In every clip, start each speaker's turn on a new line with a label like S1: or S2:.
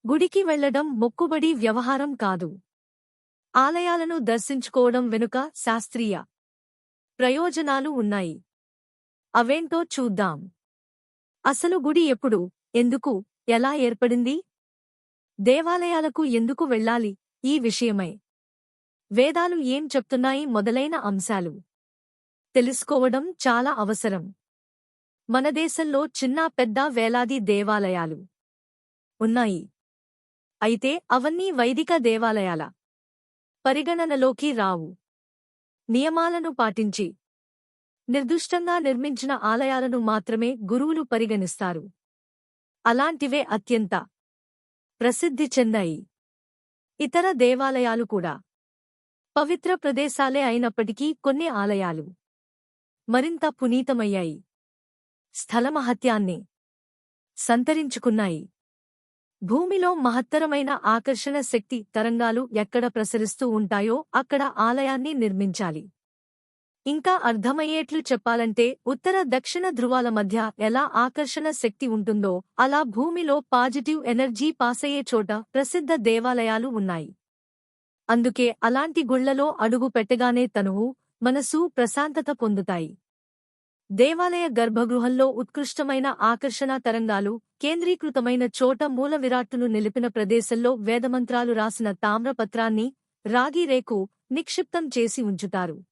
S1: గుడికి వెళ్లడం మొక్కుబడి వ్యవహారం కాదు. ఆలయాలను దర్శించుకోవడం వెనుక శాస్త్రీయ ప్రయోజనాలు ఉన్నాయి. అవేంటో చూద్దాం. అసలు గుడి ఎప్పుడు, ఎందుకు, ఎలా ఏర్పడింది? దేవాలయాలకు ఎందుకు వెళ్ళాలి? ఈ విషయమై వేదాలు ఏం చెప్తున్నాయి మొదలైన అంశాలు తెలుసుకోవడం చాలా అవసరం. మన దేశంలో చిన్నా పెద్దా వేలాది దేవాలయాలు ఉన్నాయి. అయితే అవన్నీ వైదిక దేవాలయాల పరిగణనలోకి రావు. నియమాలను పాటించి నిర్దుష్టంగా నిర్మించిన ఆలయాలను మాత్రమే గురువులు పరిగణిస్తారు. అలాంటివే అత్యంత ప్రసిద్ధి చెందాయి. ఇతర దేవాలయాలు కూడా పవిత్ర ప్రదేశాలే అయినప్పటికీ కొన్ని ఆలయాలు మరింత పునీతమయ్యాయి. స్థలమహత్యాన్ని సంతరించుకున్నాయి. భూమిలో మహత్తరమైన ఆకర్షణ శక్తి తరంగాలు ఎక్కడ ప్రసరిస్తూ ఉంటాయో అక్కడ ఆలయాన్ని నిర్మించాలి. ఇంకా అర్థమయ్యేట్లు చెప్పాలంటే ఉత్తర దక్షిణ ధృవాల మధ్య ఎలా ఆకర్షణ శక్తి ఉంటుందో అలా భూమిలో పాజిటివ్ ఎనర్జీ పాసయ్యే చోట ప్రసిద్ధ దేవాలయాలు ఉన్నాయి. అందుకే అలాంటి గుళ్లలో అడుగు పెట్టగానే తనువు, మనసు ప్రశాంతత పొందుతాయి. దేవాలయ గర్భగృహంలో ఉత్కృష్టమైన ఆకర్షణ తరంగాలు కేంద్రీకృతమైన చోట మూల విరాట్టును నిలిపిన ప్రదేశంలో వేదమంత్రాలు రాసిన తామ్రపత్రాన్ని, రాగి రేకు నిక్షిప్తం చేసి ఉంచుతారు.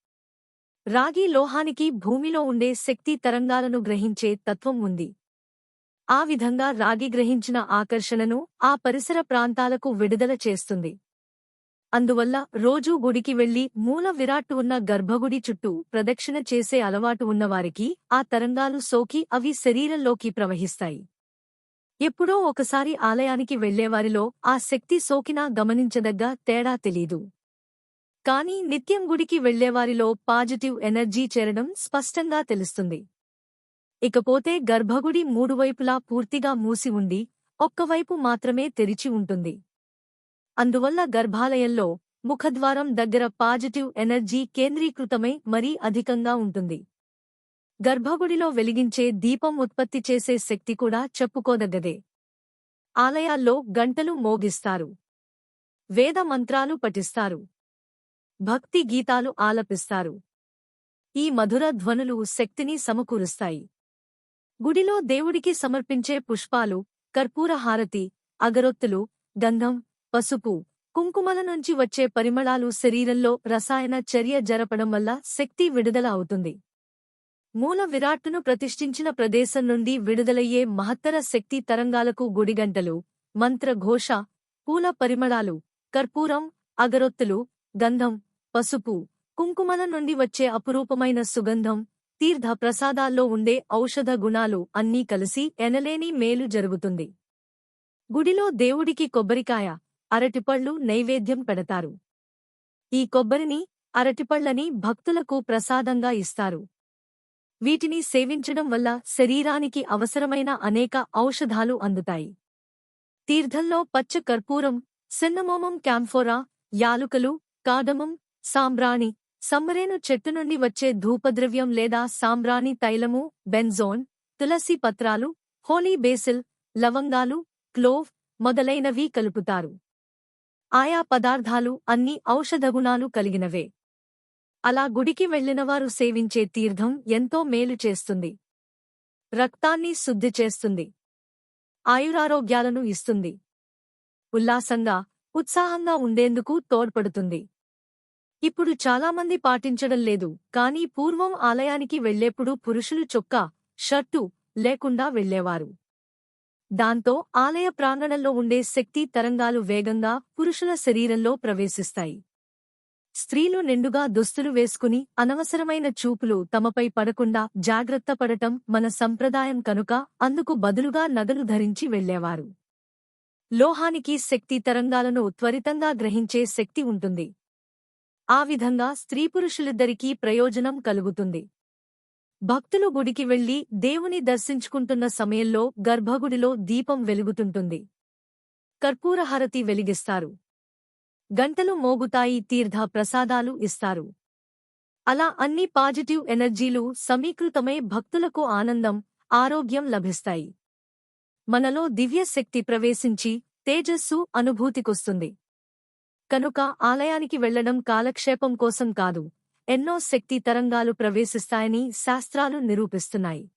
S1: రాగి లోహానికి భూమిలో ఉండే శక్తి తరంగాలను గ్రహించే తత్వం ఉంది. ఆ విధంగా రాగి గ్రహించిన ఆకర్షణను ఆ పరిసర ప్రాంతాలకు విడుదల చేస్తుంది. అందువల్ల రోజూ గుడికి వెళ్లి మూల విరాట్టు ఉన్న గర్భగుడి చుట్టూ ప్రదక్షిణ చేసే అలవాటు ఉన్నవారికి ఆ తరంగాలు సోకి అవి శరీరంలోకి ప్రవహిస్తాయి. ఎప్పుడో ఒకసారి ఆలయానికి వెళ్లేవారిలో ఆ శక్తి సోకినా గమనించదగ్గ తేడా తెలీదు. కానీ నిత్యం గుడికి వెళ్లేవారిలో పాజిటివ్ ఎనర్జీ చేరడం స్పష్టంగా తెలుస్తుంది. ఇకపోతే గర్భగుడి మూడు వైపులా పూర్తిగా మూసి ఉండి ఒక్కవైపు మాత్రమే తెరిచి ఉంటుంది. అందువల్ల గర్భాలయంలో ముఖద్వారం దగ్గర పాజిటివ్ ఎనర్జీ కేంద్రీకృతమై మరీ అధికంగా ఉంటుంది. గర్భగుడిలో వెలిగించే దీపం ఉత్పత్తి చేసే శక్తి కూడా చెప్పుకోదగ్గదే. ఆలయాల్లో గంటలు మోగిస్తారు. వేద మంత్రాలు పఠిస్తారు. భక్తి గీతాలు ఆలపిస్తారు. ఈ మధుర ధ్వనులు శక్తిని సమకూరుస్తాయి. గుడిలో దేవుడికి సమర్పించే పుష్పాలు, కర్పూర హారతి, అగరొత్తులు, గంధం, పసుపు, కుంకుమల నుంచి వచ్చే పరిమళాలు శరీరంలో రసాయన చర్య జరపడం వల్ల శక్తి విడుదల అవుతుంది. మూల విరాట్టును ప్రతిష్ఠించిన ప్రదేశం నుండి విడుదలయ్యే మహత్తర శక్తి తరంగాలకు గుడిగంటలు, మంత్రఘోష, పూల పరిమళాలు, కర్పూరం, అగరొత్తులు, గంధం, పసుపు, కుంకుమల నుండి వచ్చే అపురూపమైన సుగంధం, తీర్థ ప్రసాదాల్లో ఉండే ఔషధ గుణాలు అన్నీ కలిసి ఎనలేని మేలు జరుగుతుంది. గుడిలో దేవుడికి కొబ్బరికాయ, అరటిపళ్ళు నైవేద్యం పెడతారు. ఈ కొబ్బరిని, అరటిపళ్ళని భక్తులకు ప్రసాదంగా ఇస్తారు. వీటిని సేవించడం వల్ల శరీరానికి అవసరమైన అనేక ఔషధాలు అందుతాయి. తీర్థంలో పచ్చ కర్పూరం, సిన్నమోమం క్యాంఫోరా, యాలుకలు, కాడమం, సాంబ్రాణి, సమ్మరేను చెట్టు నుండి వచ్చే ధూపద్రవ్యం లేదా సాంబ్రాణి తైలము, బెంజోన్, తులసి పత్రాలు, హోలీ బేసిల్, లవంగాలు, క్లోవ్ మొదలైనవి కలుపుతారు. ఆయా పదార్థాలు అన్ని ఔషధగుణాలు కలిగినవే. అలా గుడికి వెళ్లినవారు సేవించే తీర్థం ఎంతో మేలు చేస్తుంది. రక్తాన్ని శుద్ధి చేస్తుంది. ఆయురారోగ్యాలను ఇస్తుంది. ఉల్లాసంగా, ఉత్సాహంగా ఉండేందుకు తోడ్పడుతుంది. ఇప్పుడు చాలామంది పాటించడం లేదు. కానీ పూర్వం ఆలయానికి వెళ్లేప్పుడు పురుషులు చొక్కా, షర్టు లేకుండా వెళ్లేవారు. దాంతో ఆలయ ప్రాంగణంలో ఉండే శక్తి తరంగాలు వేగంగా పురుషుల శరీరంలో ప్రవేశిస్తాయి. స్త్రీలు నిండుగా దుస్తులు వేసుకుని అనవసరమైన చూపులు తమపై పడకుండా జాగ్రత్త పడటం మన సంప్రదాయం కనుక అందుకు బదులుగా నగలు ధరించి వెళ్లేవారు. లోహానికి శక్తి తరంగాలను త్వరితంగా గ్రహించే శక్తి ఉంటుంది. ఆ విధంగా స్త్రీపురుషులిద్దరికీ ప్రయోజనం కలుగుతుంది. భక్తులు గుడికి వెళ్లి దేవుని దర్శించుకుంటున్న సమయంలో గర్భగుడిలో దీపం వెలుగుతుంటుంది. కర్పూరహారతి వెలిగిస్తారు. గంటలు మోగుతాయి. తీర్థ ప్రసాదాలు ఇస్తారు. అలా అన్ని పాజిటివ్ ఎనర్జీలు సమీకృతమై భక్తులకు ఆనందం, ఆరోగ్యం లభిస్తాయి. మనలో దివ్య శక్తి ప్రవేశించి తేజస్సు అనుభూతికొస్తుంది. కనుక ఆలయానికి వెళ్లడం కాలక్షేపం కోసం కాదు, ఎన్నో శక్తి తరంగాలు ప్రవేశిస్తాయని శాస్త్రాలు నిరూపిస్తున్నాయి.